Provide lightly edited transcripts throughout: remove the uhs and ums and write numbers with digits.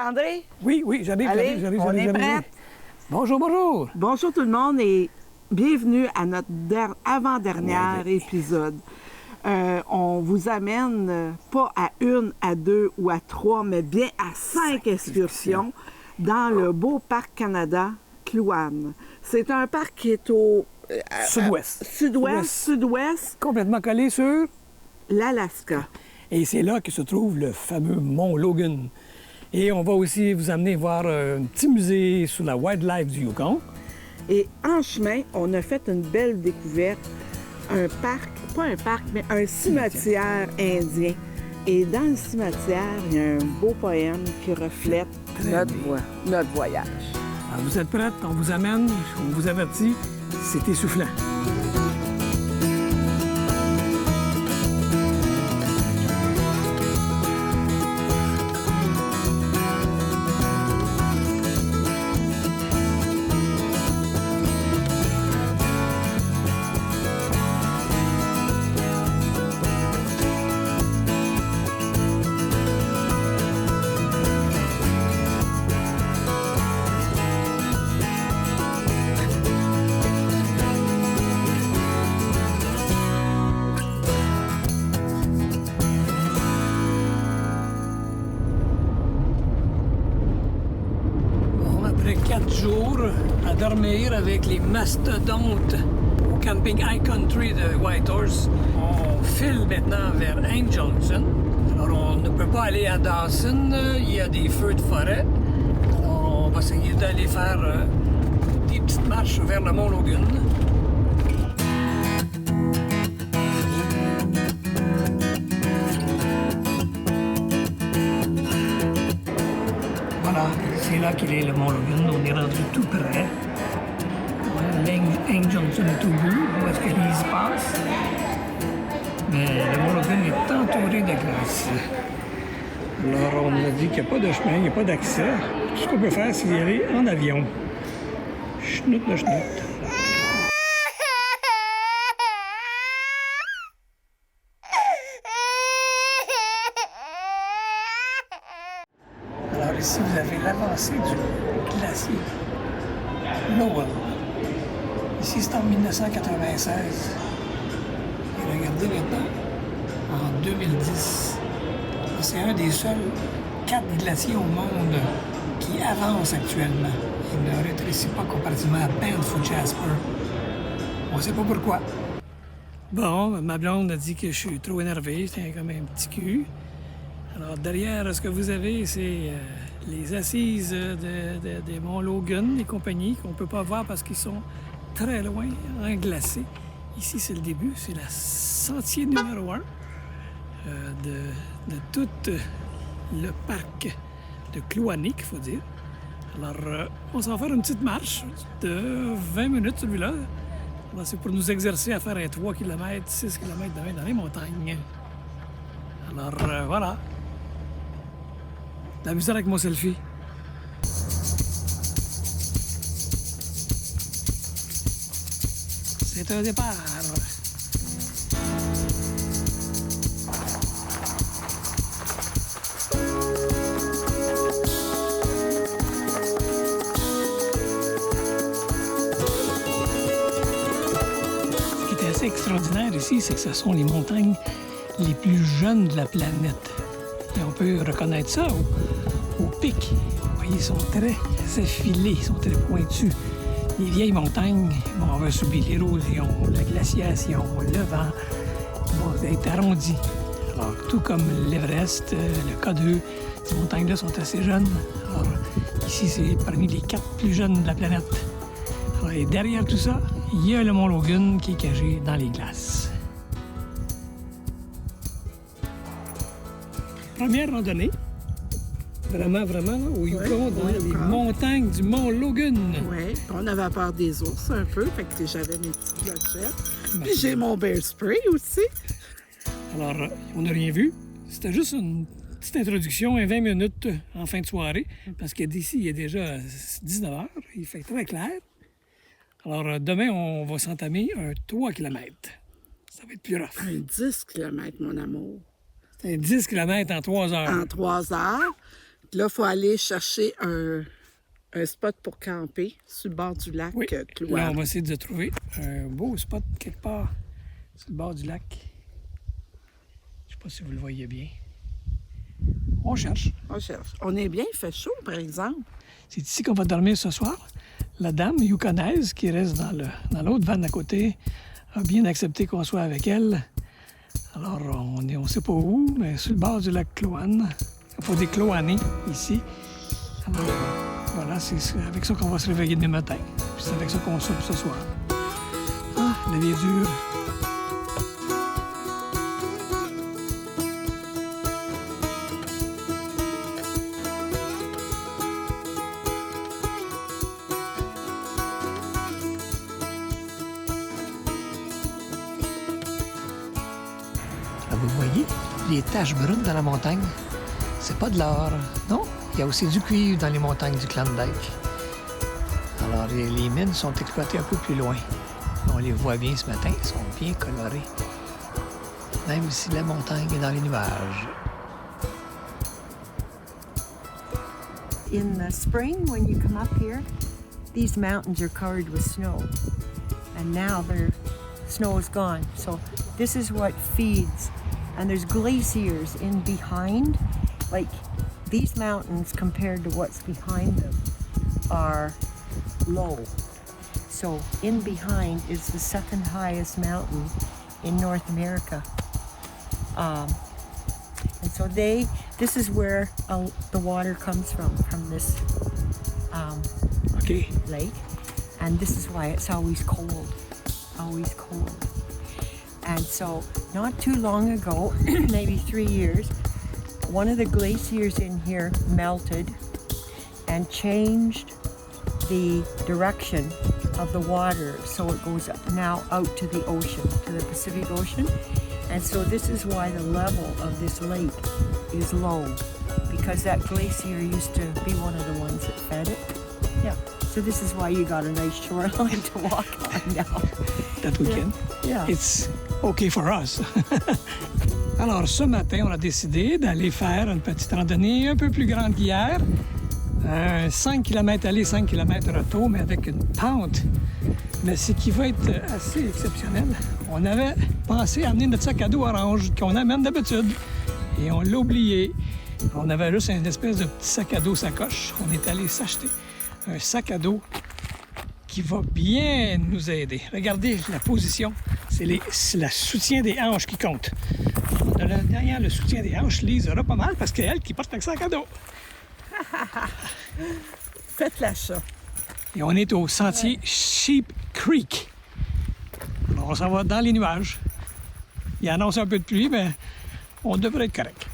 André? Oui, j'arrive. On est prêts? Bonjour. Bonjour tout le monde et bienvenue à notre avant-dernier épisode. On vous amène pas à une, à deux ou à trois, mais bien à cinq excursions dans le beau parc Canada Kluane. C'est un parc qui est au sud-ouest, Complètement collé sur... l'Alaska. Et c'est là que se trouve le fameux mont Logan. Et on va aussi vous amener voir un petit musée sur la wildlife du Yukon. Et en chemin, on a fait une belle découverte, un parc, pas un parc, mais un cimetière indien. Et dans le cimetière, il y a un beau poème qui reflète notre voyage. Alors, vous êtes prêtes? On vous amène, on vous avertit, c'est essoufflant. Après 4 jours à dormir avec les mastodontes au camping High Country de Whitehorse, on file maintenant vers Angelson. Alors, on ne peut pas aller à Dawson, il y a des feux de forêt. Alors, on va essayer d'aller faire des petites marches vers le mont Logan. Voilà, c'est là qu'il est le mont Logan. On est rendu tout près. Angelson est au bout, où est-ce que l'Ease passe. Mais le mont Logan est entouré de glace. Alors, on nous a dit qu'il n'y a pas de chemin, il n'y a pas d'accès. Tout ce qu'on peut faire, c'est y aller en avion. Chnout le chnout. Alors ici, vous avez l'avancée du glacier Lowell. Ici, c'est en 1996. Et regardez maintenant, en 2010. C'est un des seuls 4 glaciers au monde qui avance actuellement. Il ne rétrécit pas comparativement à Banff ou Jasper. On ne sait pas pourquoi. Bon, ma blonde a dit que je suis trop énervé, c'est comme un petit cul. Alors, derrière, ce que vous avez, c'est les assises des monts Logan, les compagnies qu'on ne peut pas voir parce qu'ils sont très loin, glacés. Ici, c'est le début, c'est la sentier numéro 1 de tout le parc de Kluanik, il faut dire. Alors, on s'en va faire une petite marche de 20 minutes, celui-là. Alors, c'est pour nous exercer à faire un 3 km, 6 km dans les montagnes. Alors, voilà. La misère avec mon selfie. C'est un départ. Ce qui est assez extraordinaire ici, c'est que ce sont les montagnes les plus jeunes de la planète. Et on peut reconnaître ça au pic. Vous voyez, ils sont très effilés, ils sont très pointus. Les vieilles montagnes vont avoir subi l'érosion, la glaciation, le vent, vont être arrondies. Alors, tout comme l'Everest, le K2, ces montagnes-là sont assez jeunes. Alors, ici, c'est parmi les 4 plus jeunes de la planète. Alors, et derrière tout ça, il y a le mont Logan qui est caché dans les glaces. Première randonnée, vraiment, au Yukon, dans les montagnes du mont Logan. Oui, on avait peur des ours un peu, fait que j'avais mes petites clochettes. Puis j'ai mon bear spray aussi. Alors, on n'a rien vu. C'était juste une petite introduction, 20 minutes en fin de soirée, parce que d'ici, il est déjà 19h, il fait très clair. Alors, demain, on va s'entamer un 3 km. Ça va être plus rough. Un 10 km, mon amour. C'est 10 km en 3 heures. En 3 heures. Là, il faut aller chercher un spot pour camper sur le bord du lac Oui. Clouane. Là, on va essayer de trouver un beau spot quelque part sur le bord du lac. Je sais pas si vous le voyez bien. On cherche. On cherche. On est bien, il fait chaud, par exemple. C'est ici qu'on va dormir ce soir. La dame yukonaise qui reste dans l'autre vanne à côté a bien accepté qu'on soit avec elle. Alors, on ne sait pas où, mais sur le bord du lac Clouane. Il faut des Clouanais ici. Alors, voilà, c'est avec ça qu'on va se réveiller demain matin. Puis c'est avec ça qu'on soupe ce soir. Ah, la vie est dure. Vous voyez, les taches brunes dans la montagne, c'est pas de l'or, non? Il y a aussi du cuivre dans les montagnes du Klondike. Alors, les mines sont exploitées un peu plus loin. On les voit bien ce matin, ils sont bien colorés. Même si la montagne est dans les nuages. In the spring, when you come up here, these mountains are covered with snow. And now the snow is gone. So this is what feeds. And there's glaciers in behind. Like these mountains compared to what's behind them are low. So in behind is the second highest mountain in North America. And so this is where the water comes from this OK. lake. And this is why it's always cold. Always cold. And so, not too long ago, maybe 3 years, one of the glaciers in here melted and changed the direction of the water. So it goes now out to the ocean, to the Pacific Ocean. And so this is why the level of this lake is low, because that glacier used to be one of the ones that fed it. Yeah. So this is why you got a nice shoreline to walk on now. That weekend. Yeah. It's OK for us. Alors, ce matin, on a décidé d'aller faire une petite randonnée un peu plus grande qu'hier. 5 km aller, 5 km retour, mais avec une pente. Mais ce qui va être assez exceptionnel, on avait pensé amener notre sac à dos orange qu'on amène d'habitude. Et on l'a oublié. On avait juste une espèce de petit sac à dos sacoche. On est allé s'acheter un sac à dos qui va bien nous aider. Regardez la position. C'est le soutien des hanches qui compte. Derrière le soutien des hanches, Lise aura pas mal parce que c'est elle qui porte le sac à dos. Faites l'achat. Et on est au sentier Sheep Creek. Alors, on s'en va dans les nuages. Il annonce un peu de pluie, mais on devrait être correct.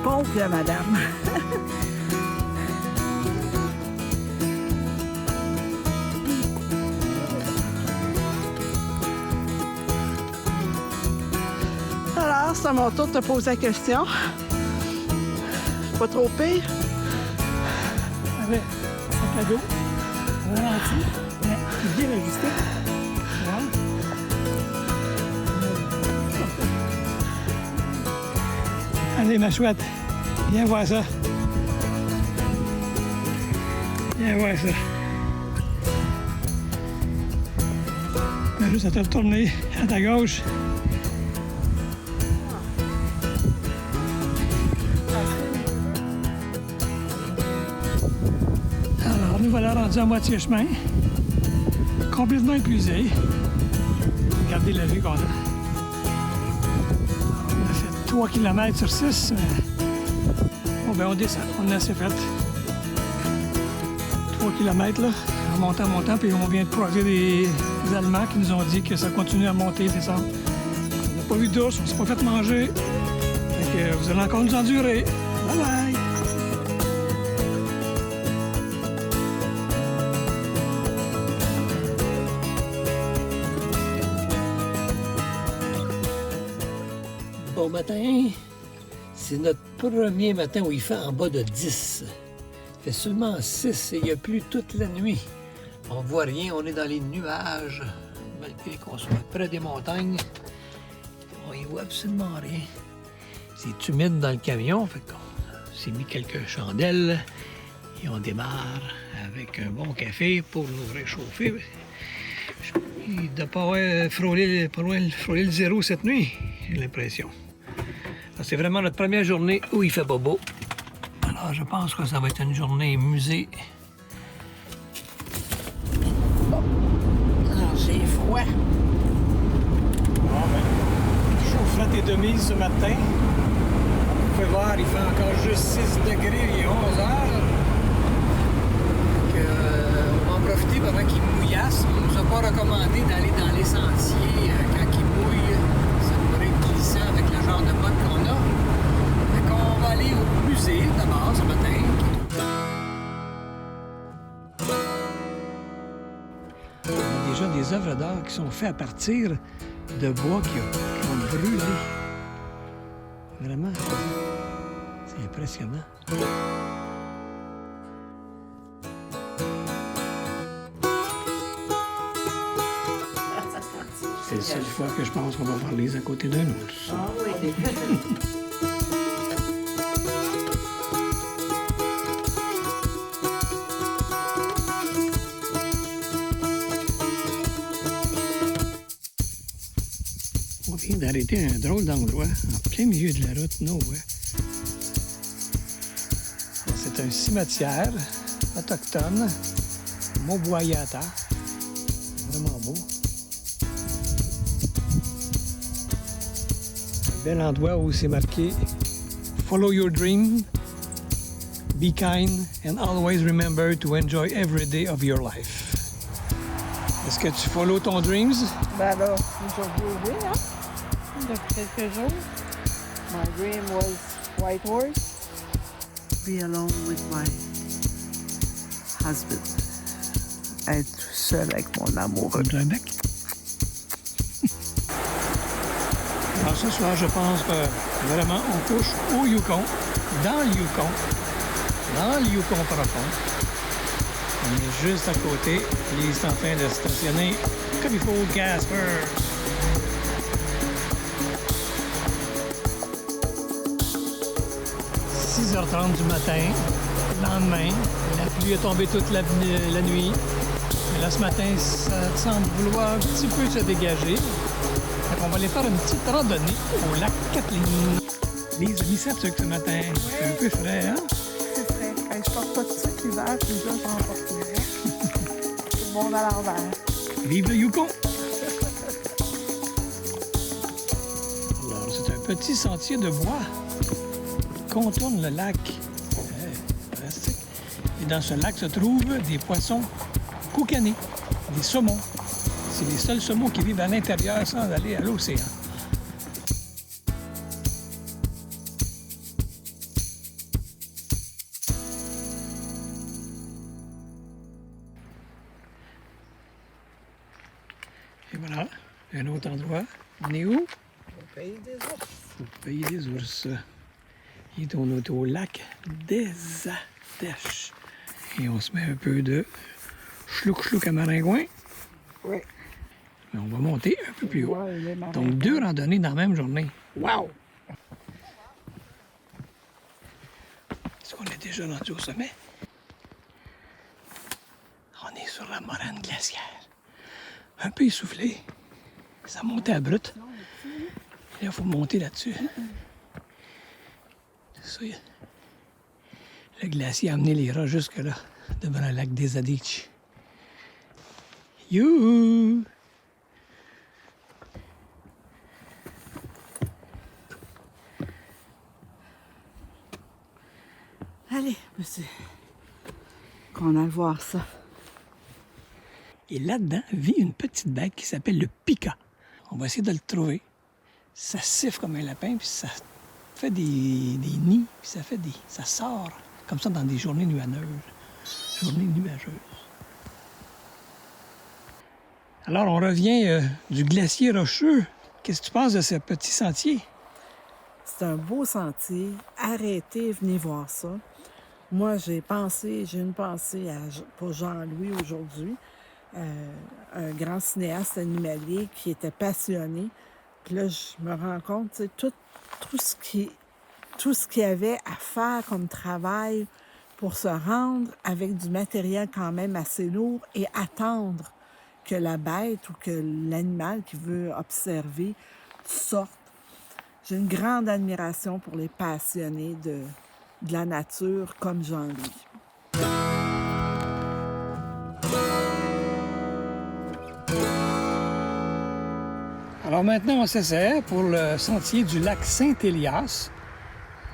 Pauvre la madame. Alors, c'est à mon tour de te poser la question. Pas trop pire? Avec sac à dos, ralenti, mais bien ajusté. Voilà. Allez, ma chouette, viens voir ça. Viens voir ça. Tu as juste à te retourner à ta gauche. Alors, nous voilà rendus à moitié chemin. Complètement épuisé. Regardez la vue qu'on a. 3 km sur 6. Bon, ben on descend. On a assez fait. 3 km, là, en montant, puis on vient de croiser des Allemands qui nous ont dit que ça continue à monter, descendre. On n'a pas vu d'ours, on s'est pas fait manger. Fait que vous allez encore nous endurer. Bye bye! Bon matin. C'est notre premier matin où il fait en bas de 10. Il fait seulement 6 et il a plu toute la nuit. On voit rien, on est dans les nuages. Malgré qu'on soit près des montagnes, on y voit absolument rien. C'est humide dans le camion, fait qu'on s'est mis quelques chandelles et on démarre avec un bon café pour nous réchauffer. Il ne doit pas avoir frôlé le zéro cette nuit, j'ai l'impression. C'est vraiment notre première journée où il fait pas beau. Alors, je pense que ça va être une journée musée. Oh. Alors, c'est froid. Bon, ben, chaufferette et demie ce matin. Vous pouvez voir, il fait encore juste 6 degrés, il est 11 heures. Donc, on va en profiter pendant qu'il mouillasse. On ne nous a pas recommandé d'aller dans les sentiers quand il mouille. Ça pourrait être glissant avec le genre de bottes qu'on a. Donc, on va aller au musée d'abord ce matin. Il y a déjà des œuvres d'art qui sont faites à partir de bois qui ont brûlé. Vraiment, c'est impressionnant. C'est la seule fois que je pense qu'on va voir les à côté d'un ours. Ah oui. On vient d'arrêter un drôle d'endroit, en plein milieu de la route, nowhere. C'est un cimetière autochtone, Moboyata. Vraiment beau. Un bel endroit où c'est marqué « Follow your dream, be kind, and always remember to enjoy every day of your life ». Est-ce que tu follow ton dreams? Ben là, aujourd'hui, oui, hein? Depuis quelques jours. My dream was white horse. Be alone with my husband. Être seul avec mon amoureux. Un bec. Alors ce soir, je pense que vraiment on couche au Yukon, dans le Yukon profond. On est juste à côté. Lise est en train de stationner comme il faut, Gasper. « 6h30 du matin, lendemain. La pluie est tombée toute la nuit. Mais là, ce matin, ça semble vouloir un petit peu se dégager. Donc, on va aller faire une petite randonnée au lac Kathleen. Lise a mis sa tuque ce matin. C'est un peu frais, hein? C'est vrai. Quand je porte pas de sucre l'hiver, déjà, j'en porte une. Tout le monde à l'envers. Vive le Yukon! Alors, c'est un petit sentier de bois qui contourne le lac. Fantastique. Et dans ce lac se trouvent des poissons coucanés, des saumons. C'est les seuls saumons qui vivent à l'intérieur sans aller à l'océan. Et voilà, un autre endroit. On est où? Au pays des ours. Au pays des ours. Et on est au lac des Adèches. Et on se met un peu de chlouc-chlouc à maringouin. Oui. Mais on va monter un peu plus haut. Ouais, Donc 2 randonnées dans la même journée. Wow! Est-ce qu'on est déjà rendu au sommet? On est sur la moraine glaciaire. Un peu essoufflé. Ça montait à brut. Et là, il faut monter là-dessus. Ça, le glacier a amené les rats jusque-là, devant le lac des Adèches. Youhou! Allez, monsieur. Qu'on aille voir ça. Et là-dedans vit une petite bête qui s'appelle le pika. On va essayer de le trouver. Ça siffle comme un lapin, puis ça fait des nids, puis ça sort comme ça dans des journées nuageuses. Alors, on revient du glacier rocheux. Qu'est-ce que tu penses de ce petit sentier? C'est un beau sentier. Arrêtez, venez voir ça. Moi, j'ai une pensée pour Jean-Louis aujourd'hui, un grand cinéaste animalier qui était passionné. Puis là, je me rends compte, tu sais, tout ce qu'il y avait à faire comme travail pour se rendre avec du matériel quand même assez lourd et attendre que la bête ou que l'animal qui veut observer sorte. J'ai une grande admiration pour les passionnés de la nature comme Jean-Louis. Alors maintenant, on s'essaie pour le sentier du lac Saint-Élias.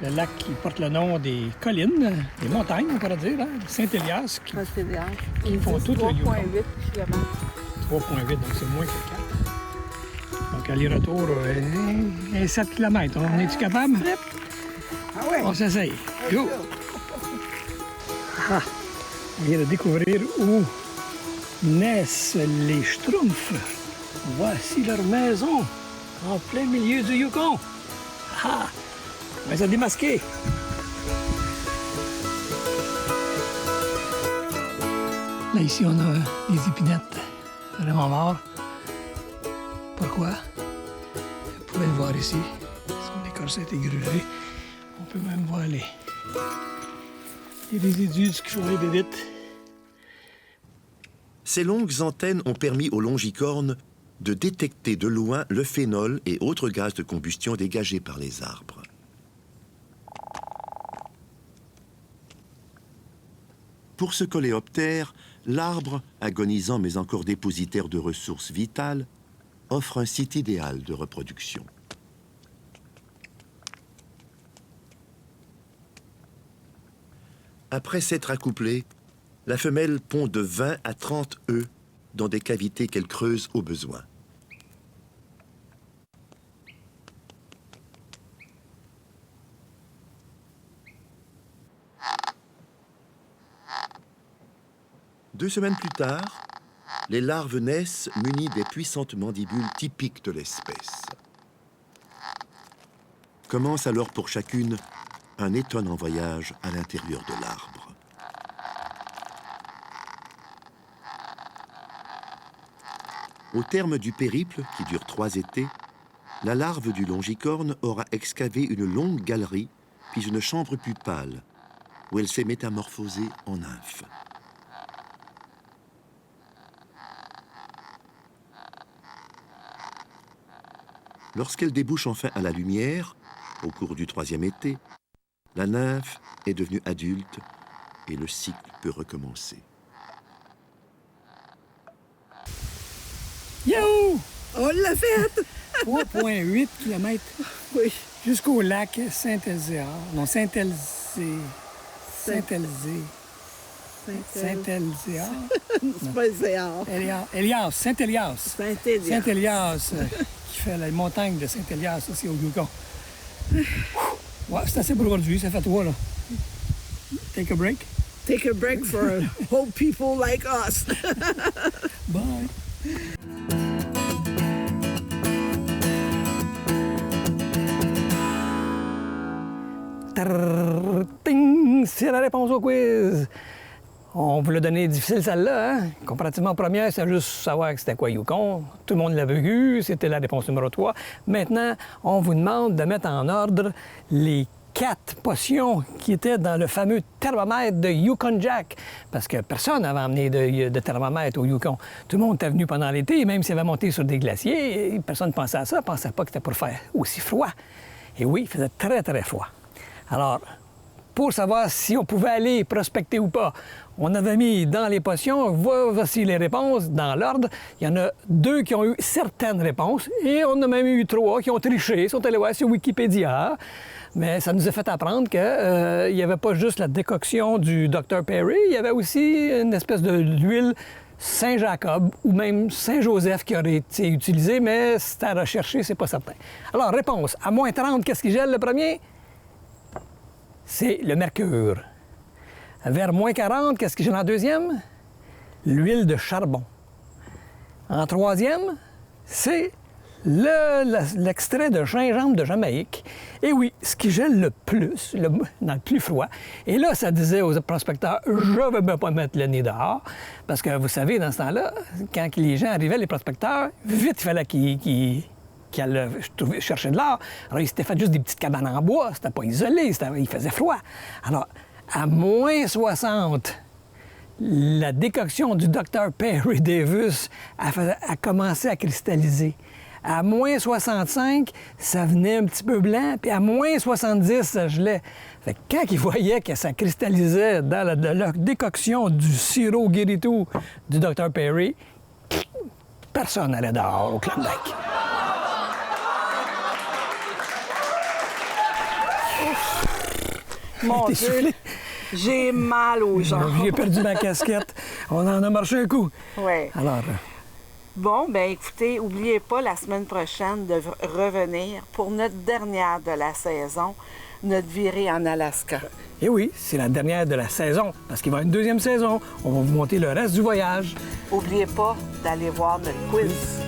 Le lac qui porte le nom des collines, des montagnes, on pourrait dire, hein? Saint-Élias, qui font tout le Yukon. 3,8, donc c'est moins que 4. Donc aller-retour, 7 km. On est-tu capable? Ah ouais? On s'essaye. Go! Ah, on vient de découvrir où naissent les Schtroumpfs. Voici leur maison, en plein milieu du Yukon. Ah! On va se démasquer. Là, ici, on a des épinettes vraiment mortes. Pourquoi? Vous pouvez le voir ici. Son écorce a été grugée. On peut même voir les résidus qui font les bébites. Ces longues antennes ont permis aux longicornes de détecter de loin le phénol et autres gaz de combustion dégagés par les arbres. Pour ce coléoptère, l'arbre, agonisant mais encore dépositaire de ressources vitales, offre un site idéal de reproduction. Après s'être accouplée, la femelle pond de 20 à 30 œufs dans des cavités qu'elle creuse au besoin. Deux semaines plus tard, les larves naissent munies des puissantes mandibules typiques de l'espèce. Commence alors pour chacune un étonnant voyage à l'intérieur de l'arbre. Au terme du périple, qui dure 3 étés, la larve du longicorne aura excavé une longue galerie, puis une chambre pupale, où elle s'est métamorphosée en nymphe. Lorsqu'elle débouche enfin à la lumière, au cours du 3e été, la nymphe est devenue adulte et le cycle peut recommencer. Yo! On l'a fait! 3,8 km Oui. jusqu'au lac Saint-Elzéar. Non, Saint-Elzéar. Saint-Elzéar. C'est pas Zéar. Elias, Saint-Elias. Saint-Élias. Saint-Elias, qui fait la montagne de Saint-Elias, aussi au Yukon. Ouais, c'est assez pour aujourd'hui, ça fait 3, là. Take a break. Take a break for old people like us. Bye. Ting! C'est la réponse au quiz. On vous l'a donné difficile celle-là, hein? Comparativement aux premières, c'est juste savoir que c'était quoi Yukon. Tout le monde l'avait vu, c'était la réponse numéro 3. Maintenant, on vous demande de mettre en ordre les 4 potions qui étaient dans le fameux thermomètre de Yukon Jack. Parce que personne n'avait emmené de thermomètre au Yukon. Tout le monde était venu pendant l'été, même s'il avait monté sur des glaciers, personne ne pensait à ça, ne pensait pas que c'était pour faire aussi froid. Et oui, il faisait très, très froid. Alors, pour savoir si on pouvait aller prospecter ou pas, on avait mis dans les potions, voici les réponses dans l'ordre. Il y en a 2 qui ont eu certaines réponses et on a même eu 3 qui ont triché, sont allés voir sur Wikipédia. Mais ça nous a fait apprendre qu'il n'y avait pas juste la décoction du Dr Perry, il y avait aussi une espèce d'huile Saint-Jacob ou même Saint-Joseph qui aurait été utilisée, mais c'est à rechercher, c'est pas certain. Alors, réponse, à moins 30, qu'est-ce qui gèle le premier? C'est le mercure. Vers moins 40, qu'est-ce qui gèle en deuxième? L'huile de charbon. En troisième, c'est l'extrait de gingembre de Jamaïque. Et oui, ce qui gèle le plus, dans le plus froid. Et là, ça disait aux prospecteurs, je ne vais même pas mettre le nez dehors. Parce que vous savez, dans ce temps-là, quand les gens arrivaient, les prospecteurs, vite, il fallait qu'ils allaient chercher de l'or. Alors, ils s'étaient fait juste des petites cabanes en bois, c'était pas isolé, il faisait froid. Alors, à moins 60, la décoction du Dr Perry Davis a commencé à cristalliser. À moins 65, ça venait un petit peu blanc, puis à moins 70, ça gelait. Fait que quand ils voyaient que ça cristallisait dans la décoction du sirop Guéritou du Dr Perry, personne n'allait dehors au Klondike. Mon Dieu, j'ai mal aux jambes. J'ai perdu ma casquette. On en a marché un coup. Oui. Alors... Bon, bien écoutez, n'oubliez pas la semaine prochaine de revenir pour notre dernière de la saison, notre virée en Alaska. Et oui, c'est la dernière de la saison, parce qu'il va y avoir une deuxième saison. On va vous monter le reste du voyage. N'oubliez pas d'aller voir notre quiz.